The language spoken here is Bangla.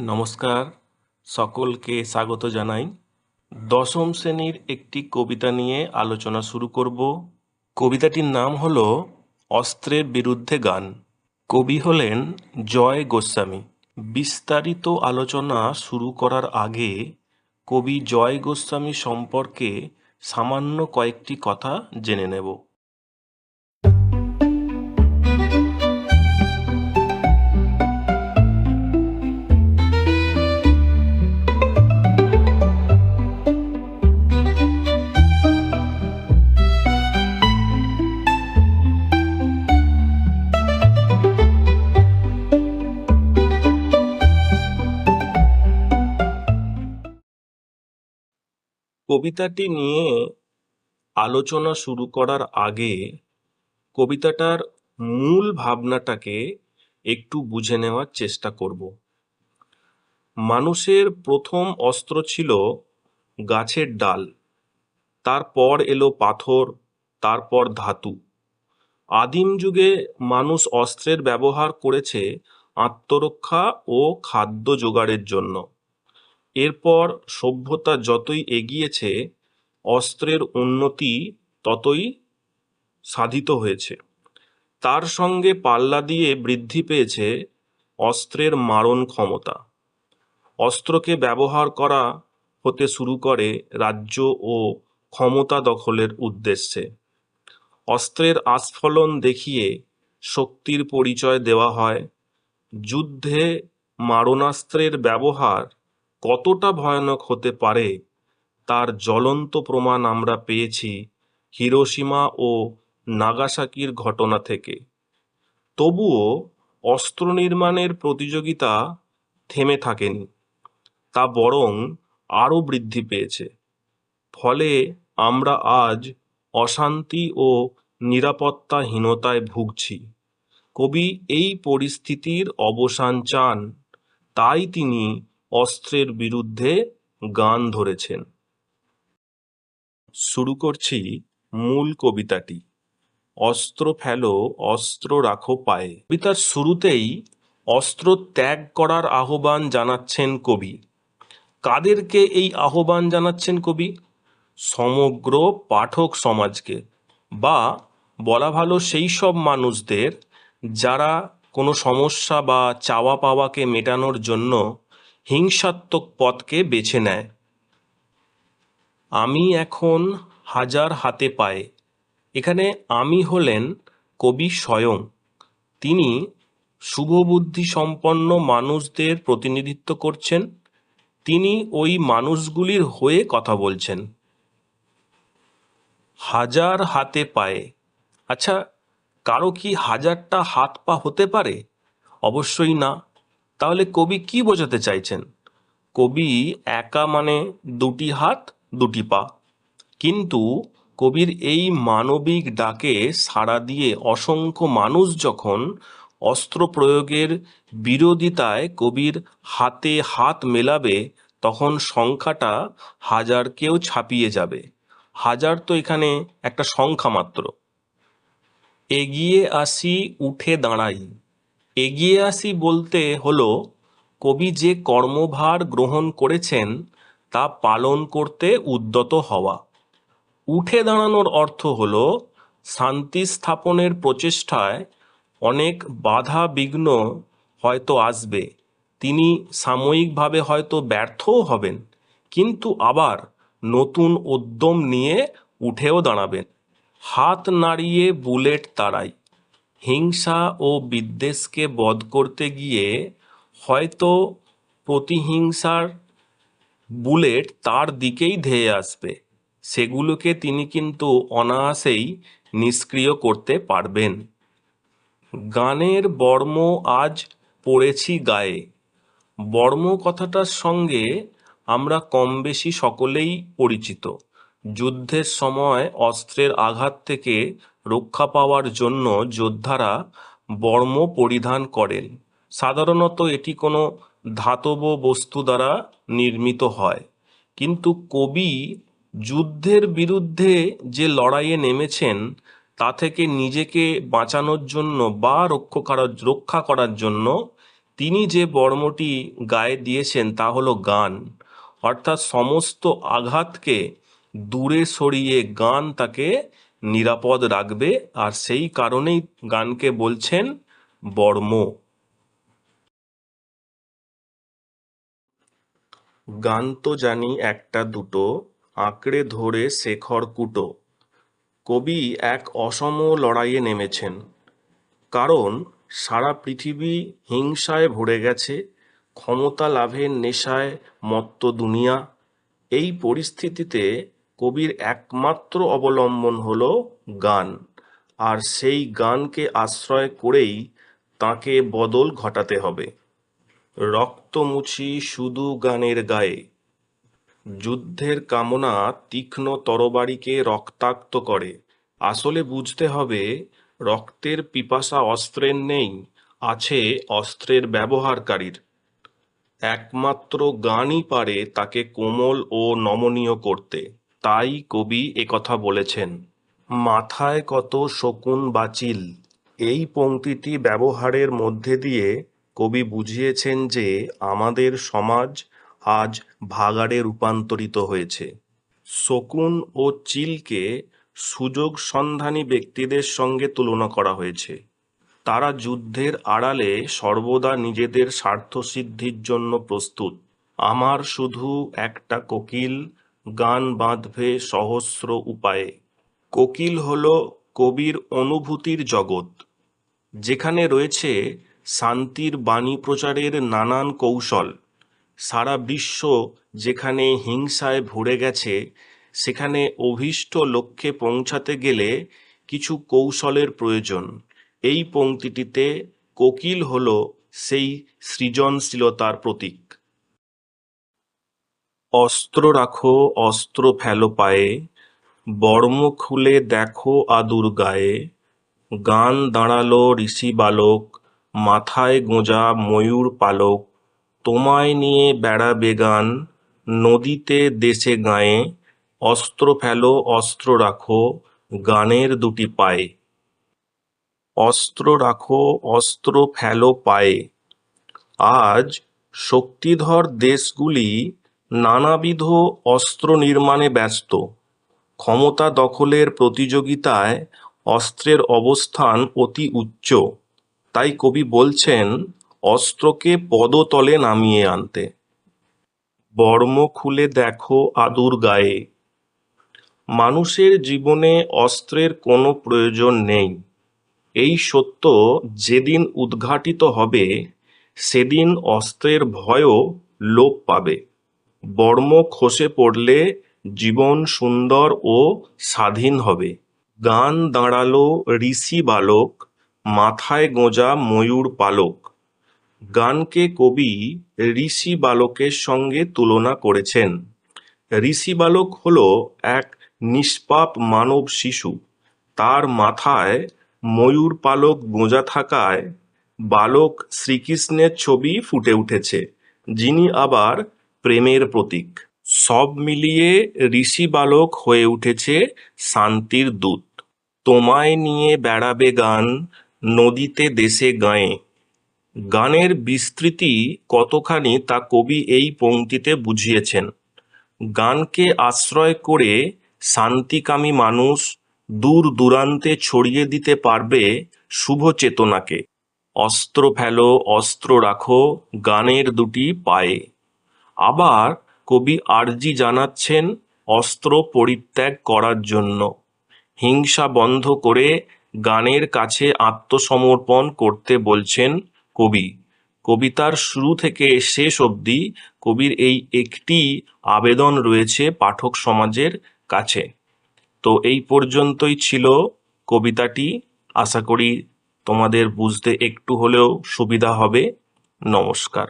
নমস্কার, সকলকে স্বাগত জানাই। দশম শ্রেণীর একটি কবিতা নিয়ে আলোচনা শুরু করব। কবিতাটির নাম হলো অস্ত্রের বিরুদ্ধে গান। কবি হলেন জয় গোস্বামী। বিস্তারিত আলোচনা শুরু করার আগে কবি জয় গোস্বামী সম্পর্কে সামান্য কয়েকটি কথা জেনে নেব। কবিতাটি নিয়ে আলোচনা শুরু করার আগে কবিতাটার মূল ভাবনাটাকে একটু বুঝে নেওয়ার চেষ্টা করব। মানুষের প্রথম অস্ত্র ছিল গাছের ডাল, তারপর এলো পাথর, তারপর ধাতু। আদিম যুগে মানুষ অস্ত্রের ব্যবহার করেছে আত্মরক্ষা ও খাদ্য জোগাড়ের জন্য। এরপর সভ্যতা যতই এগিয়েছে, অস্ত্রের উন্নতি ততই সাধিত হয়েছে। তার সঙ্গে পাল্লা দিয়ে বৃদ্ধি পেয়েছে অস্ত্রের মারণ ক্ষমতা। অস্ত্রকে ব্যবহার করা হতে শুরু করে রাজ্য ও ক্ষমতা দখলের উদ্দেশ্যে। অস্ত্রের আস্ফলন দেখিয়ে শক্তির পরিচয় দেওয়া হয়। যুদ্ধে মারণাস্ত্রের ব্যবহার কতটা ভয়ানক হতে পারে তার জ্বলন্ত প্রমাণ আমরা পেয়েছি হিরোশিমা ও নাগাসাকির ঘটনা থেকে। তবুও অস্ত্র নির্মাণের প্রতিযোগিতা থেমে থাকেনি, তা বরং আরও বৃদ্ধি পেয়েছে। ফলে আমরা আজ অশান্তি ও নিরাপত্তাহীনতায় ভুগছি। কবি এই পরিস্থিতির অবসান চান, তাই তিনি অস্ত্রের বিরুদ্ধে গান ধরেছেন। শুরু করছি মূল কবিতাটি। অস্ত্র ফেলো, অস্ত্র রাখো পায়ে। কবিতার শুরুতেই অস্ত্র ত্যাগ করার আহ্বান জানাচ্ছেন কবি। কাদেরকে এই আহ্বান জানাচ্ছেন কবি? সমগ্র পাঠক সমাজকে, বা বলা ভালো সেই সব মানুষদের যারা কোনো সমস্যা বা চাওয়া পাওয়াকে মেটানোর জন্য হিংসাত্মক পথকে বেছে নেয়। আমি এখন হাজার হাতে পায়ে। এখানে আমি হলেন কবি স্বয়ং। তিনি শুভবুদ্ধি সম্পন্ন মানুষদের প্রতিনিধিত্ব করছেন। তিনি ওই মানুষগুলির হয়ে কথা বলছেন। হাজার হাতে পায়ে। আচ্ছা, কারো কি হাজারটা হাত পা হতে পারে? অবশ্যই না। তাহলে কবি কি বোঝাতে চাইছেন? কবি একা মানে দুটি হাত দুটি পা। কিন্তু কবির এই মানবিক ডাকে সাড়া দিয়ে অসংখ্য মানুষ যখন অস্ত্র প্রয়োগের বিরোধিতায় কবির হাতে হাত মেলাবে, তখন সংখ্যাটা হাজারকেও ছাপিয়ে যাবে। হাজার তো এখানে একটা সংখ্যা মাত্র। এগিয়ে আসি, উঠে দাঁড়াই। এগিয়ে আসি বলতে হলো কবি যে কর্মভার গ্রহণ করেছেন তা পালন করতে উদ্যত হওয়া। উঠে দাঁড়ানোর অর্থ হলো শান্তি স্থাপনের প্রচেষ্টায় অনেক বাধা বিঘ্ন হয়তো আসবে, তিনি সাময়িকভাবে হয়তো ব্যর্থও হবেন, কিন্তু আবার নতুন উদ্যম নিয়ে উঠেও দাঁড়াবেন। হাত নাড়িয়ে বুলেট তাড়াই। হিংসা ও বিদ্বেষকে বধ করতে গিয়ে হয়তো প্রতিহিংসার বুলেট তার দিকেই ধেয়ে আসবে, সেগুলোকে তিনি কিন্তু অনায়াসেই নিষ্ক্রিয় করতে পারবেন। গানের বর্ম আজ পড়েছি গায়ে। বর্ম কথাটার সঙ্গে আমরা কম বেশি সকলেই পরিচিত। যুদ্ধের সময় অস্ত্রের আঘাত থেকে রক্ষা পাওয়ার জন্য যোদ্ধারা বর্ম পরিধান করেন। সাধারণত এটি কোনো ধাতব বস্তু দ্বারা নির্মিত হয়। কিন্তু কবি যুদ্ধের বিরুদ্ধে যে লড়াইয়ে নেমেছেন তা থেকে নিজেকে বাঁচানোর জন্য বা রক্ষা করার জন্য তিনি যে বর্মটি গায়ে দিয়েছেন তা হলো গান, অর্থাৎ সমস্ত আঘাতকে দূরে সরিয়ে গান তাকে নিরাপদ রাখবে, আর সেই কারণেই গানকে বলছেন বর্ম। গান তো জানি একটা দুটো, আঁকড়ে ধরে শেখর কুটো। কবি এক অসম লড়াইয়ে নেমেছেন, কারণ সারা পৃথিবী হিংসায় ভরে গেছে, ক্ষমতা লাভের নেশায় মত্ত দুনিয়া। এই পরিস্থিতিতে কবির একমাত্র অবলম্বন হলো গান, আর সেই গানকে আশ্রয় করেই তাঁকে বদল ঘটাতে হবে। রক্ত মুছি শুধু গানের গায়ে, যুদ্ধের কামনা তীক্ষ্ণ তরবারিকে রক্তাক্ত করে। আসলে বুঝতে হবে, রক্তের পিপাসা অস্ত্রের নেই, আছে অস্ত্রের ব্যবহারকারীর। একমাত্র গানই পারে তাকে কোমল ও নমনীয় করতে। তাই কবি একথা বলেছেন। মাথায় কত শকুন বাচিল, এই পংক্তিটি ব্যবহারের মধ্যে দিয়ে কবি বুঝিয়েছেন যে আমাদের সমাজ আজ ভাগাড়ে রূপান্তরিত হয়েছে। শকুন ও চিলকে সুযোগ সন্ধানী ব্যক্তিদের সঙ্গে তুলনা করা হয়েছে। তারা যুদ্ধের আড়ালে সর্বদা নিজেদের স্বার্থসিদ্ধির জন্য প্রস্তুত। আমার শুধু একটা কোকিল, গান বাঁধবে সহস্র উপায়ে। কোকিল হলো কবির অনুভূতির জগৎ, যেখানে রয়েছে শান্তির বাণী প্রচারের নানান কৌশল। সারা বিশ্ব যেখানে হিংসায় ভরে গেছে, সেখানে অভীষ্ট লক্ষ্যে পৌঁছাতে গেলে কিছু কৌশলের প্রয়োজন। এই পংক্তিটিতে কোকিল হলো সেই সৃজনশীলতার প্রতীক। অস্ত্র রাখো, অস্ত্র ফেলো পায়ে, বর্ম খুলে দেখো আদুর গায়ে। গান দাঁড়ালো ঋষি বালক, মাথায় গোঁজা ময়ূর পালক। তোমায় নিয়ে বেড়াবে গান, নদীতে দেশে গায়ে। অস্ত্র ফেলো, অস্ত্র রাখো, গানের দুটি পায়ে। অস্ত্র রাখো, অস্ত্র ফেলো পায়ে। আজ শক্তিধর দেশগুলি নানাবিধ অস্ত্র নির্মাণে ব্যস্ত। ক্ষমতা দখলের প্রতিযোগিতায় অস্ত্রের অবস্থান অতি উচ্চ। তাই কবি বলছেন অস্ত্রকে পদতলে নামিয়ে আনতে। বর্ম খুলে দেখো আদুর গায়ে। মানুষের জীবনে অস্ত্রের কোনো প্রয়োজন নেই, এই সত্য যেদিন উদ্ঘাটিত হবে, সেদিন অস্ত্রের ভয়ও লোপ পাবে। বর্ম খসে পড়লে জীবন সুন্দর ও স্বাধীন হবে। গান দাঁড়ালো ঋষি বালক, মাথায় গোঁজা ময়ূর পালক। গানকে কবি ঋষি বালকের সঙ্গে তুলনা করেছেন। ঋষি বালক হলো এক নিষ্পাপ মানব শিশু। তার মাথায় ময়ূর পালক গোঁজা থাকায় বালক শ্রীকৃষ্ণের ছবি ফুটে উঠেছে, যিনি আবার প্রেমের প্রতীক। সব মিলিয়ে ঋষি বালক হয়ে উঠেছে শান্তির দূত। তোমায় নিয়ে বেড়াবে গান, নদীতে দেশে গায়ে। গানের বিস্তৃতি কতখানি তা কবি এই পংক্তিতে বুঝিয়েছেন। গানকে আশ্রয় করে শান্তিকামী মানুষ দূর দূরান্তে ছড়িয়ে দিতে পারবে শুভ চেতনাকে। অস্ত্র ফেলো, অস্ত্র রাখো, গানের দুটি পায়ে। আবার কবি আর্জি জানাচ্ছেন অস্ত্র পরিত্যাগ করার জন্য। হিংসা বন্ধ করে গানের কাছে আত্মসমর্পণ করতে বলছেন কবি। কবিতার শুরু থেকে শেষ অবধি কবির এই একটি আবেদন রয়েছে পাঠক সমাজের কাছে। তো এই পর্যন্তই ছিল কবিতাটি। আশা করি তোমাদের বুঝতে একটু হলেও সুবিধা হবে। নমস্কার।